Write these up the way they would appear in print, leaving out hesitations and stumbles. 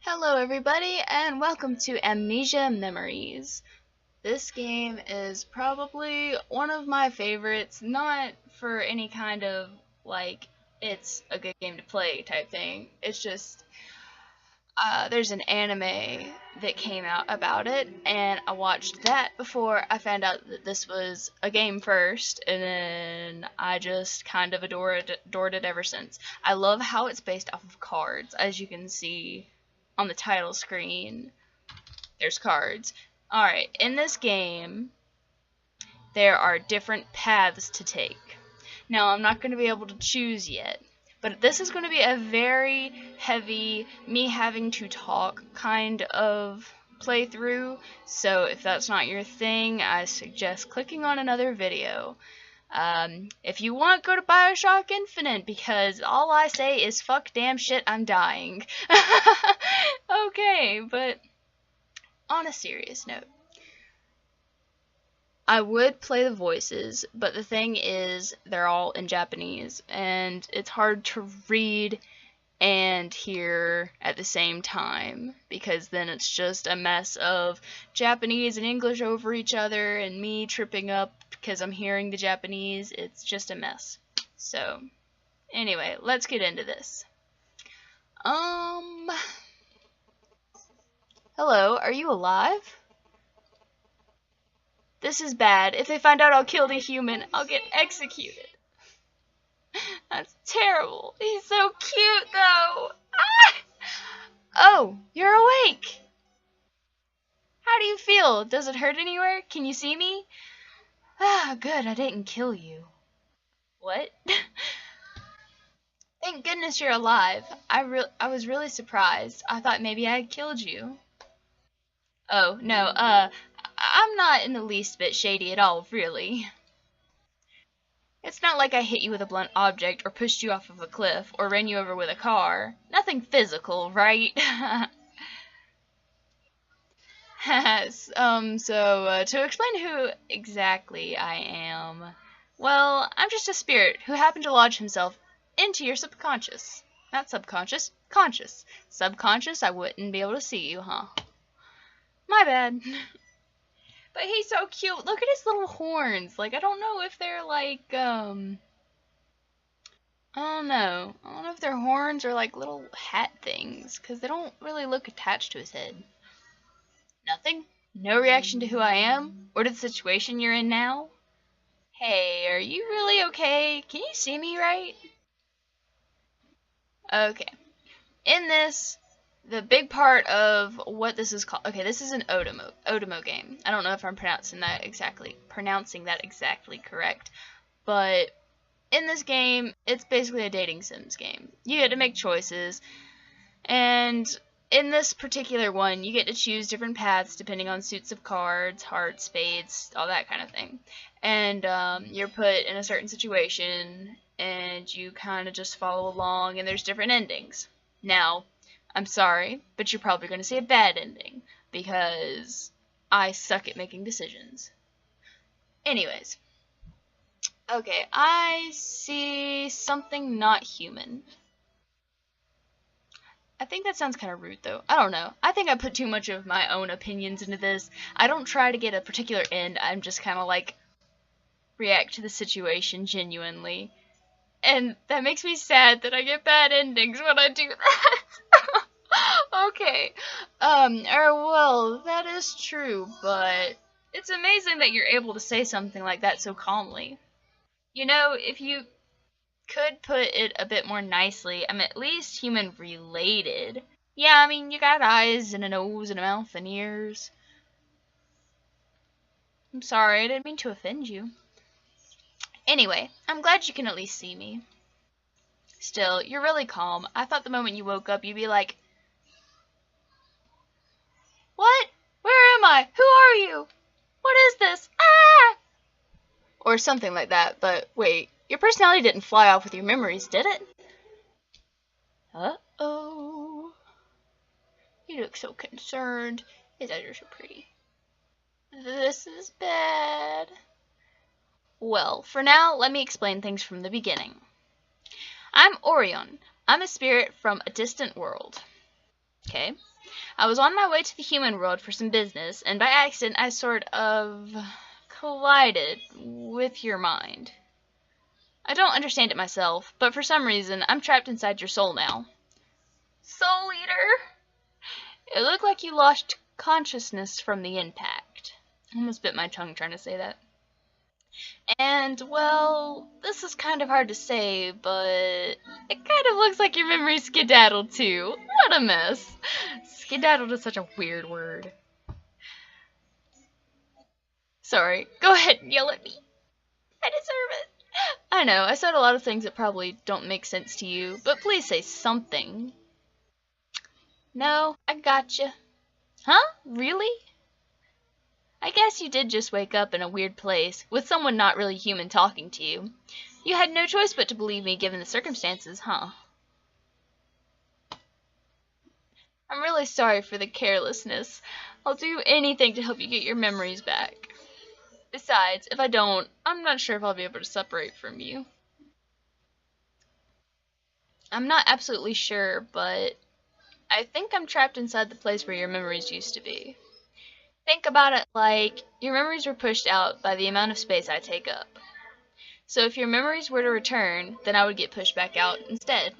Hello everybody and welcome to Amnesia Memories. This game is probably one of my favorites, not for any kind of like it's a good game to play type thing. It's just there's an anime that came out about it and I watched that before I found out that this was a game first, and then I just kind of adored it ever since. I love how it's based off of cards, as you can see on the title screen. There's cards. Alright, in this game, there are different paths to take. Now, I'm not going to be able to choose yet, but this is going to be a very heavy, me having to talk kind of playthrough, so if that's not your thing, I suggest clicking on another video. If you want, go to BioShock Infinite, because all I say is fuck, damn, shit, I'm dying. Okay, but on a serious note, I would play the voices, but the thing is, they're all in Japanese, and it's hard to read and hear at the same time, because then it's just a mess of Japanese and English over each other, and me tripping up because I'm hearing the Japanese. It's just a mess. So, anyway, let's get into this. Hello, are you alive? This is bad. If they find out I'll kill the human, I'll get executed. That's terrible. He's so cute, though. Ah! Oh, you're awake. How do you feel? Does it hurt anywhere? Can you see me? Ah, good. I didn't kill you. What? Thank goodness you're alive. I was really surprised. I thought maybe I had killed you. Oh, no, I'm not in the least bit shady at all, really. It's not like I hit you with a blunt object, or pushed you off of a cliff, or ran you over with a car. Nothing physical, right? To explain who exactly I am, well, I'm just a spirit who happened to lodge himself into your subconscious. Not subconscious, conscious. Subconscious, I wouldn't be able to see you, huh? My bad. But he's so cute. Look at his little horns. Like, I don't know if they're like, I don't know. I don't know if they're horns or like little hat things, because they don't really look attached to his head. Nothing? No reaction to who I am? Or to the situation you're in now? Hey, are you really okay? Can you see me right? Okay. In this, the big part of what this is called. Okay, this is an Otomo game. I don't know if I'm pronouncing that exactly correct, but in this game, it's basically a dating sims game. You get to make choices, and in this particular one, you get to choose different paths depending on suits of cards, hearts, spades, all that kind of thing. And you're put in a certain situation, and you kind of just follow along, and there's different endings. Now, I'm sorry, but you're probably going to see a bad ending, because I suck at making decisions. Anyways. Okay, I see something not human. I think that sounds kind of rude, though. I don't know. I think I put too much of my own opinions into this. I don't try to get a particular end. I'm just kind of like react to the situation genuinely. And that makes me sad that I get bad endings when I do that. Okay. Well, that is true, but it's amazing that you're able to say something like that so calmly. You know, if you could put it a bit more nicely, I'm at least human related. Yeah, I mean, you got eyes and a nose and a mouth and ears. I'm sorry, I didn't mean to offend you. Anyway, I'm glad you can at least see me. Still, you're really calm. I thought the moment you woke up you'd be like, what? Where am I? Who are you? What is this? Ah! Or something like that, but wait, your personality didn't fly off with your memories, did it? Uh-oh. You look so concerned. His eyes are so pretty. This is bad. Well, for now, let me explain things from the beginning. I'm Orion. I'm a spirit from a distant world. Okay. I was on my way to the human world for some business, and by accident I sort of collided with your mind. I don't understand it myself, but for some reason I'm trapped inside your soul now. Soul Eater! It looked like you lost consciousness from the impact. I almost bit my tongue trying to say that. And, well, this is kind of hard to say, but it kind of looks like your memory skedaddled too. What a mess. Skedaddled is such a weird word. Sorry, go ahead and yell at me. I deserve it. I know, I said a lot of things that probably don't make sense to you, but please say something. No, I gotcha. Huh? Really? I guess you did just wake up in a weird place, with someone not really human talking to you. You had no choice but to believe me given the circumstances, huh? I'm really sorry for the carelessness. I'll do anything to help you get your memories back. Besides, if I don't, I'm not sure if I'll be able to separate from you. I'm not absolutely sure, but I think I'm trapped inside the place where your memories used to be. Think about it like your memories were pushed out by the amount of space I take up. So if your memories were to return, then I would get pushed back out instead.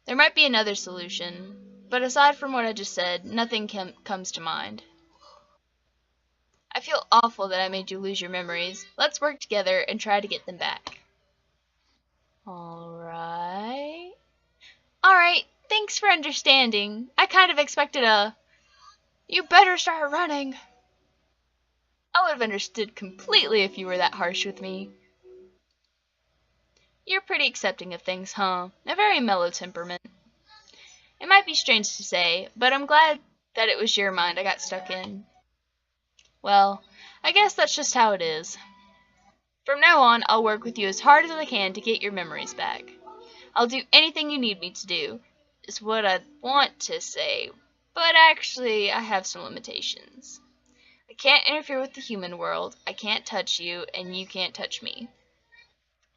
There might be another solution, but aside from what I just said, nothing comes to mind. I feel awful that I made you lose your memories. Let's work together and try to get them back. Alright. Alright, thanks for understanding. I kind of expected a, "You better start running." I would have understood completely if you were that harsh with me. You're pretty accepting of things, huh? A very mellow temperament. It might be strange to say, but I'm glad that it was your mind I got stuck in. Well, I guess that's just how it is. From now on, I'll work with you as hard as I can to get your memories back. I'll do anything you need me to do, is what I want to say, but actually I have some limitations. I can't interfere with the human world, I can't touch you, and you can't touch me.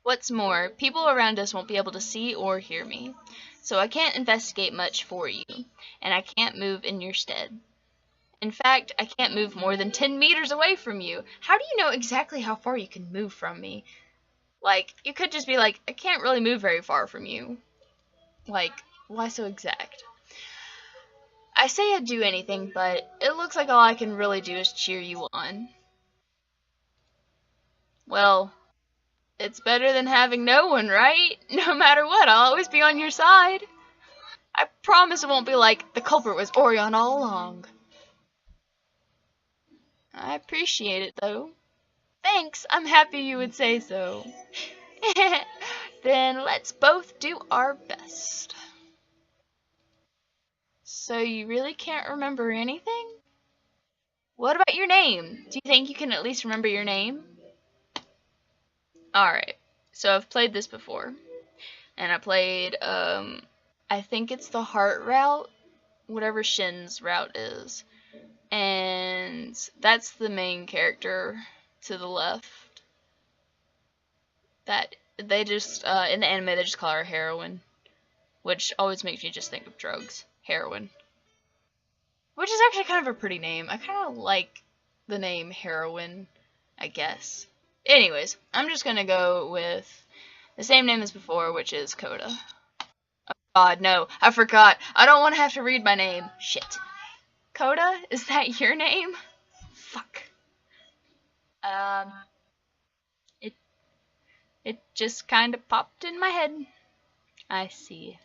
What's more, people around us won't be able to see or hear me, so I can't investigate much for you, and I can't move in your stead. In fact, I can't move more than 10 meters away from you. How do you know exactly how far you can move from me? Like, you could just be like, I can't really move very far from you. Like, why so exact? I say I'd do anything, but it looks like all I can really do is cheer you on. Well, it's better than having no one, right? No matter what, I'll always be on your side. I promise it won't be like the culprit was Orion all along. I appreciate it, though. Thanks, I'm happy you would say so. Then let's both do our best. So you really can't remember anything? What about your name? Do you think you can at least remember your name? Alright, so I've played this before. And I played, I think it's the heart route, whatever Shin's route is. And that's the main character to the left. That they just, in the anime, they just call her Heroine. Which always makes me just think of drugs. Heroine. Which is actually kind of a pretty name. I kind of like the name Heroine, I guess. Anyways, I'm just gonna go with the same name as before, which is Coda. Oh god, no. I forgot. I don't want to have to read my name. Shit. Coda? Is that your name? Fuck. It just kind of popped in my head. I see.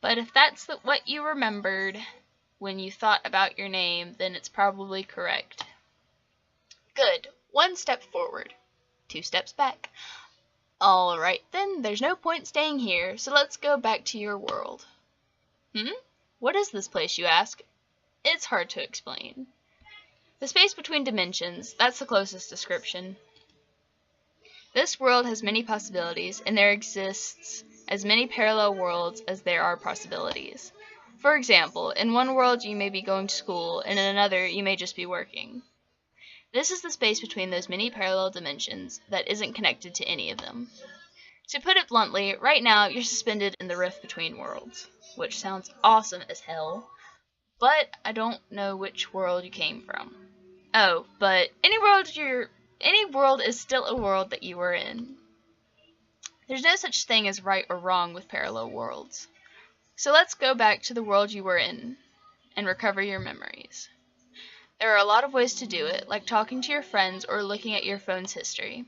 But if that's what you remembered when you thought about your name, then it's probably correct. Good. 1 step forward. 2 steps back. Alright then, there's no point staying here, so let's go back to your world. What is this place, you ask? It's hard to explain. The space between dimensions, that's the closest description. This world has many possibilities, and there exists as many parallel worlds as there are possibilities. For example, in one world you may be going to school, and in another you may just be working. This is the space between those many parallel dimensions that isn't connected to any of them. To put it bluntly, right now you're suspended in the rift between worlds, which sounds awesome as hell, but I don't know which world you came from. Oh, but any world is still a world that you were in. There's no such thing as right or wrong with parallel worlds. So let's go back to the world you were in and recover your memories. There are a lot of ways to do it, like talking to your friends or looking at your phone's history.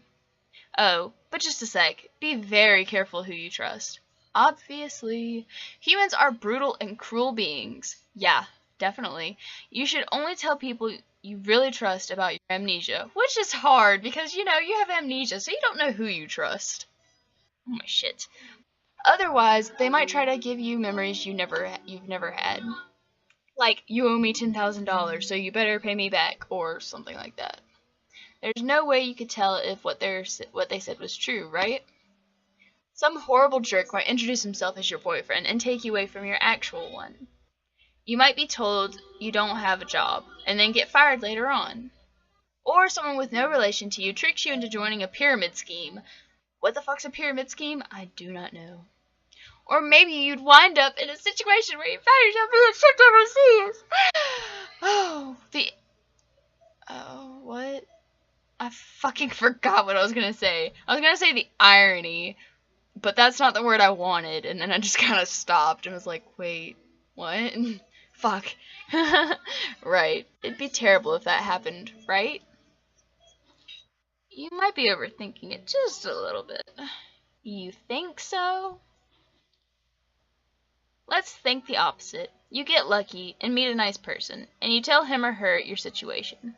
Oh, but just a sec. Be very careful who you trust. Obviously, humans are brutal and cruel beings. Yeah, definitely. You should only tell people you really trust about your amnesia, which is hard because, you have amnesia, so you don't know who you trust. Oh my shit. Otherwise, they might try to give you memories you've never had. Like, you owe me $10,000, so you better pay me back, or something like that. There's no way you could tell if what they said was true, right? Some horrible jerk might introduce himself as your boyfriend and take you away from your actual one. You might be told you don't have a job, and then get fired later on. Or someone with no relation to you tricks you into joining a pyramid scheme. What the fuck's a pyramid scheme? I do not know. Or maybe you'd wind up in a situation where you found yourself being shipped overseas. What? I fucking forgot what I was gonna say. I was gonna say the irony, but that's not the word I wanted, and then I just kind of stopped and was like, wait, what? Fuck. Right. It'd be terrible if that happened, right? You might be overthinking it just a little bit. You think so? Let's think the opposite. You get lucky and meet a nice person, and you tell him or her your situation.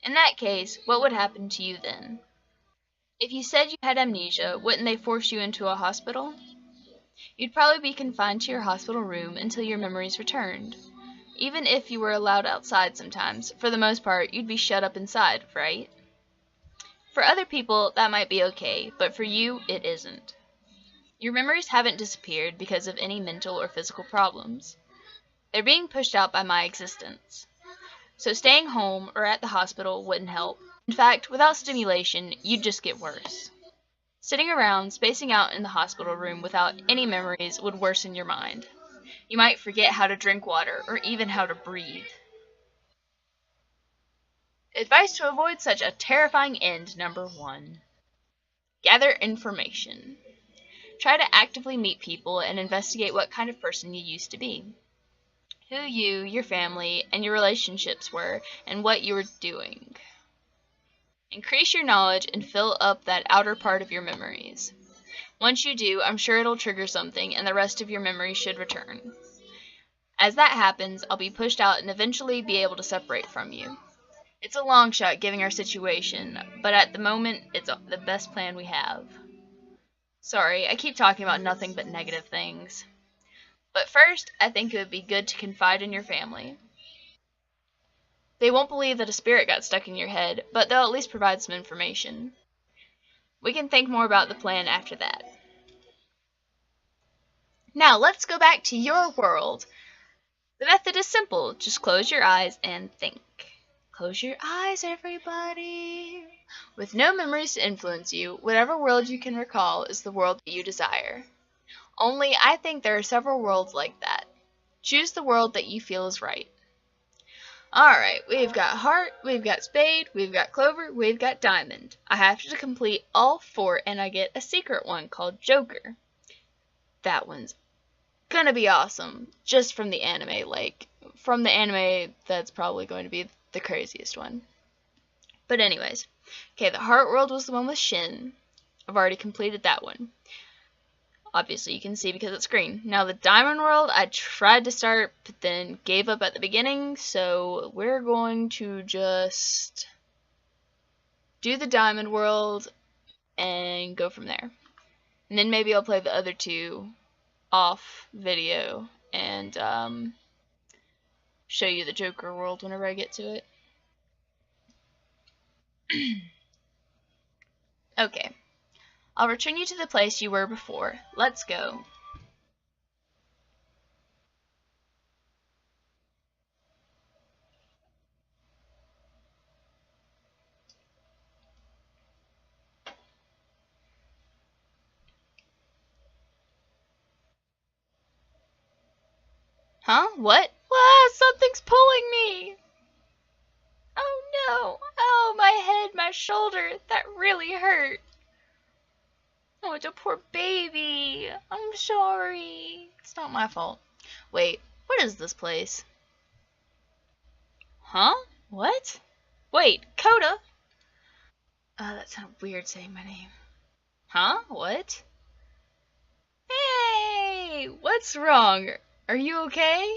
In that case, what would happen to you then? If you said you had amnesia, wouldn't they force you into a hospital? You'd probably be confined to your hospital room until your memories returned. Even if you were allowed outside sometimes, for the most part, you'd be shut up inside, right? For other people, that might be okay, but for you, it isn't. Your memories haven't disappeared because of any mental or physical problems. They're being pushed out by my existence. So staying home or at the hospital wouldn't help. In fact, without stimulation, you'd just get worse. Sitting around, spacing out in the hospital room without any memories would worsen your mind. You might forget how to drink water or even how to breathe. Advice to avoid such a terrifying end, number 1. Gather information. Try to actively meet people and investigate what kind of person you used to be. Who you, your family, and your relationships were, and what you were doing. Increase your knowledge and fill up that outer part of your memories. Once you do, I'm sure it'll trigger something and the rest of your memories should return. As that happens, I'll be pushed out and eventually be able to separate from you. It's a long shot given our situation, but at the moment, it's the best plan we have. Sorry, I keep talking about nothing but negative things. But first, I think it would be good to confide in your family. They won't believe that a spirit got stuck in your head, but they'll at least provide some information. We can think more about the plan after that. Now, let's go back to your world. The method is simple. Just close your eyes and think. Close your eyes, everybody. With no memories to influence you, whatever world you can recall is the world that you desire. Only, I think there are several worlds like that. Choose the world that you feel is right. Alright, we've got heart, we've got spade, we've got clover, we've got diamond. I have to complete all 4 and I get a secret one called Joker. That one's gonna be awesome, just from the anime. From the anime, that's probably going to be the craziest one. But anyways, okay, the heart world was the one with Shin. I've already completed that one. Obviously, you can see because it's green. Now, the diamond world, I tried to start, but then gave up at the beginning, so we're going to just do the diamond world and go from there. And then maybe I'll play the other 2 off video and show you the Joker world whenever I get to it. Okay. I'll return you to the place you were before. Let's go. Huh? What? Ah, something's pulling me! Oh no! Oh, my head, my shoulder, that really hurt. Oh, it's a poor baby. I'm sorry. It's not my fault. Wait, what is this place? Huh? What? Wait, Coda? That sounded weird saying my name. Huh? What? Hey! What's wrong? Are you okay?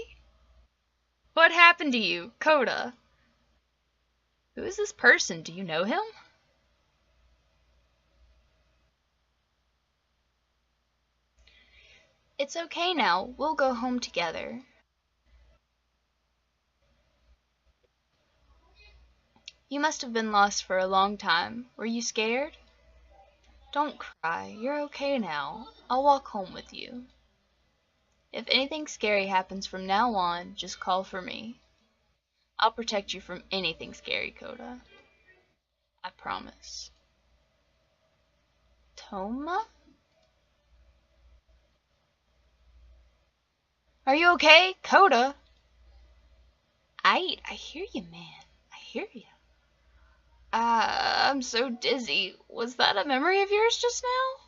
What happened to you, Coda? Who is this person? Do you know him? It's okay now. We'll go home together. You must have been lost for a long time. Were you scared? Don't cry. You're okay now. I'll walk home with you. If anything scary happens from now on, just call for me. I'll protect you from anything scary, Coda. I promise. Toma? Are you okay? Coda? I hear you, man. I hear you. I'm so dizzy. Was that a memory of yours just now?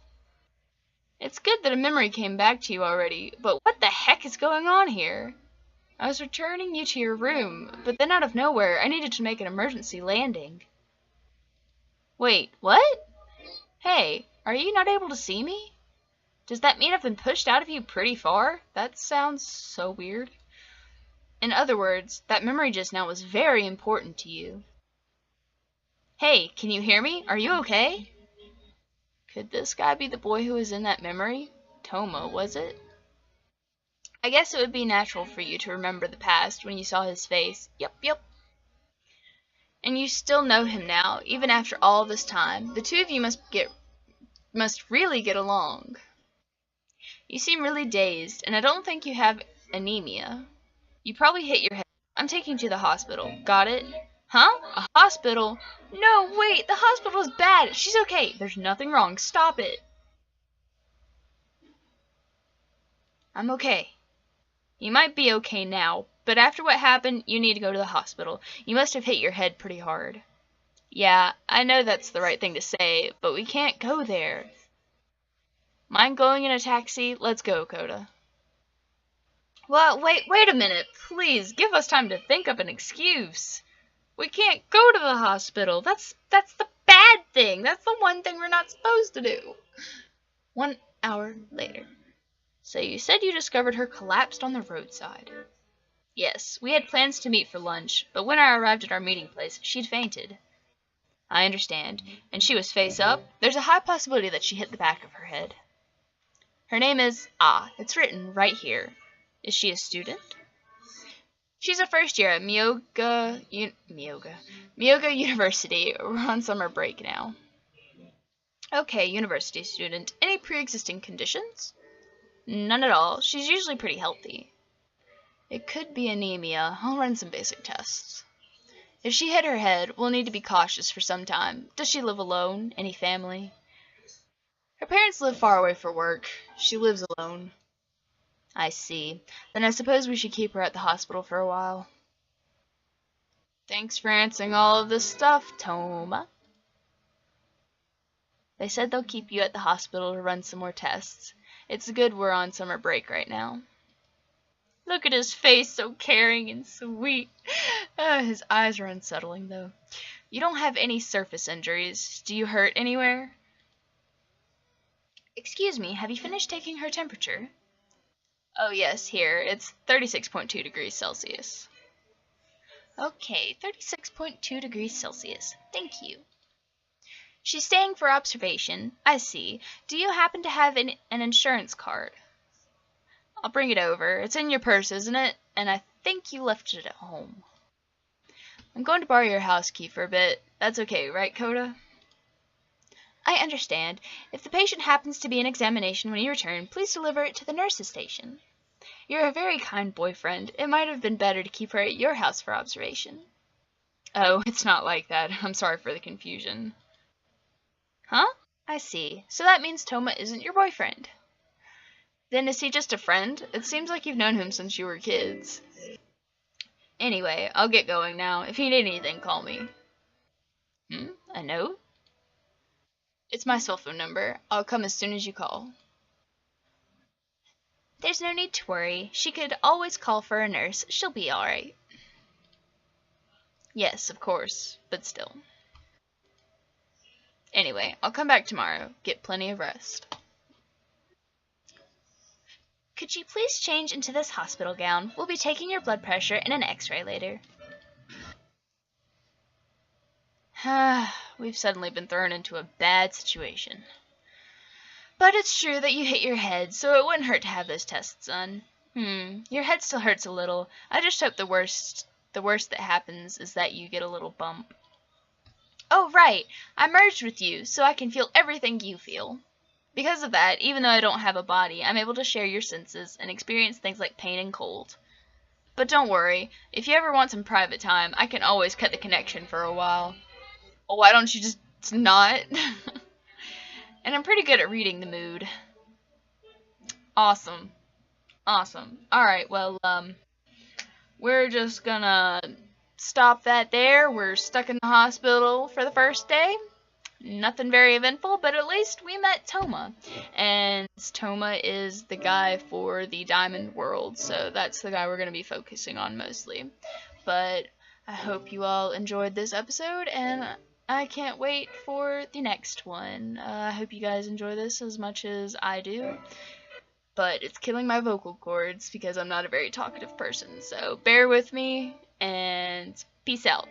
It's good that a memory came back to you already, but what the heck is going on here? I was returning you to your room, but then out of nowhere, I needed to make an emergency landing. Wait, what? Hey, are you not able to see me? Does that mean I've been pushed out of you pretty far? That sounds so weird. In other words, that memory just now was very important to you. Hey, can you hear me? Are you okay? Could this guy be the boy who was in that memory? Toma, was it? I guess it would be natural for you to remember the past when you saw his face. Yep. And you still know him now, even after all this time. The two of you must really get along. You seem really dazed, and I don't think you have anemia. You probably hit your head. I'm taking you to the hospital. Got it? Huh? A hospital? No, wait, the hospital is bad. She's okay. There's nothing wrong. Stop it. I'm okay. You might be okay now, but after what happened, you need to go to the hospital. You must have hit your head pretty hard. Yeah, I know that's the right thing to say, but we can't go there. Mind going in a taxi? Let's go, Coda. Well, wait a minute. Please, give us time to think up an excuse. We can't go to the hospital. That's the bad thing. That's the one thing we're not supposed to do. 1 hour later. So you said you discovered her collapsed on the roadside. Yes, we had plans to meet for lunch, but when I arrived at our meeting place, she'd fainted. I understand. And she was face up? There's a high possibility that she hit the back of her head. Her name is... it's written right here. Is she a student? She's a first year at Myoga University. We're on summer break now. Okay, university student. Any pre-existing conditions? None at all. She's usually pretty healthy. It could be anemia. I'll run some basic tests. If she hit her head, we'll need to be cautious for some time. Does she live alone? Any family? Her parents live far away for work. She lives alone. I see. Then I suppose we should keep her at the hospital for a while. Thanks for answering all of this stuff, Toma. They said they'll keep you at the hospital to run some more tests. It's good we're on summer break right now. Look at his face, so caring and sweet. His eyes are unsettling, though. You don't have any surface injuries. Do you hurt anywhere? Excuse me, have you finished taking her temperature? Oh yes, here. It's 36.2 degrees Celsius. Okay, 36.2 degrees Celsius. Thank you. She's staying for observation. I see. Do you happen to have an insurance card? I'll bring it over. It's in your purse, isn't it? And I think you left it at home. I'm going to borrow your house key for a bit. That's okay, right, Coda? I understand. If the patient happens to be in examination when you return, please deliver it to the nurse's station. You're a very kind boyfriend. It might have been better to keep her at your house for observation. Oh, it's not like that. I'm sorry for the confusion. Huh? I see. So that means Toma isn't your boyfriend. Then is he just a friend? It seems like you've known him since you were kids. Anyway, I'll get going now. If you need anything, call me. A note? It's my cell phone number. I'll come as soon as you call. There's no need to worry. She could always call for a nurse. She'll be alright. Yes, of course, but still. Anyway, I'll come back tomorrow. Get plenty of rest. Could you please change into this hospital gown? We'll be taking your blood pressure and an x-ray later. We've suddenly been thrown into a bad situation. But it's true that you hit your head, so it wouldn't hurt to have those tests done. Your head still hurts a little. I just hope the worst that happens is that you get a little bump. Oh, right. I merged with you, so I can feel everything you feel. Because of that, even though I don't have a body, I'm able to share your senses and experience things like pain and cold. But don't worry, if you ever want some private time, I can always cut the connection for a while. Well, why don't you just not? And I'm pretty good at reading the mood. Awesome. Awesome. Alright, well, we're just gonna stop that there. We're stuck in the hospital for the first day. Nothing very eventful, but at least we met Toma. And Toma is the guy for the Diamond World, so that's the guy we're going to be focusing on mostly. But I hope you all enjoyed this episode, and I can't wait for the next one. I hope you guys enjoy this as much as I do. But it's killing my vocal cords because I'm not a very talkative person, so bear with me, and peace out.